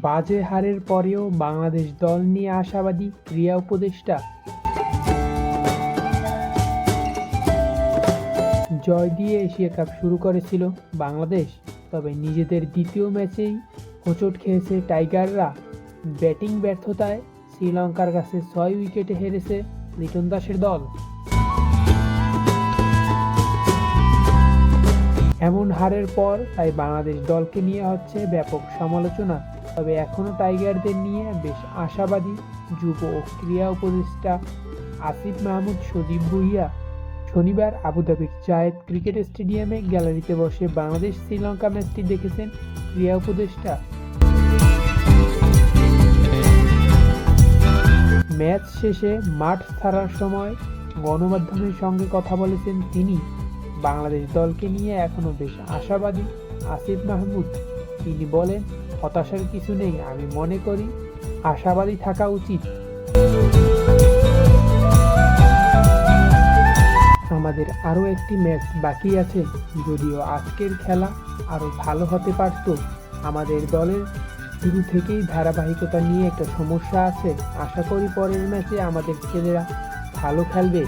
বাজে হারের পরেও বাংলাদেশ দল নিয়ে আশাবাদী ক্রীড়া উপদেষ্টা। জয় দিয়ে এশিয়া কাপ শুরু করেছিল বাংলাদেশ, তবে নিজেদের দ্বিতীয় ম্যাচেই হোঁচট খেয়েছে টাইগাররা। ব্যাটিং ব্যর্থতায় শ্রীলঙ্কার কাছে 6 উইকেটে হেরেছে লিটন দাসের দল। এমন হারের পর তাই বাংলাদেশ দলকে নিয়ে হচ্ছে ব্যাপক সমালোচনা। তবে এখনও টাইগারদের নিয়ে বেশ আশাবাদী যুব ও ক্রীড়া উপদেষ্টা আসিফ মাহমুদ সজীব ভুঁইয়া। শনিবার আবুধাবির জায়েদ ক্রিকেট স্টেডিয়ামে গ্যালারিতে বসে বাংলাদেশ শ্রীলঙ্কা ম্যাচটি দেখেছেন ক্রীড়া উপদেষ্টা। ম্যাচ শেষে মাঠ ছাড়ার সময় গণমাধ্যমের সঙ্গে কথা বলেছেন তিনি। বাংলাদেশ দলকে নিয়ে এখনো বেশ আশাবাদী আসিফ মাহমুদ। তিনি বলেন, হতাশার কিছু নেই, আমি মনে করি আশাবাদী থাকা উচিত। আমাদের আরও একটি ম্যাচ বাকি আছে, যদিও আজকের খেলা আরও ভালো হতে পারত। আমাদের দলের শুরু থেকেই ধারাবাহিকতা নিয়ে একটা সমস্যা আছে। আশা করি পরের ম্যাচে আমাদের ছেলেরা ভালো খেলবে।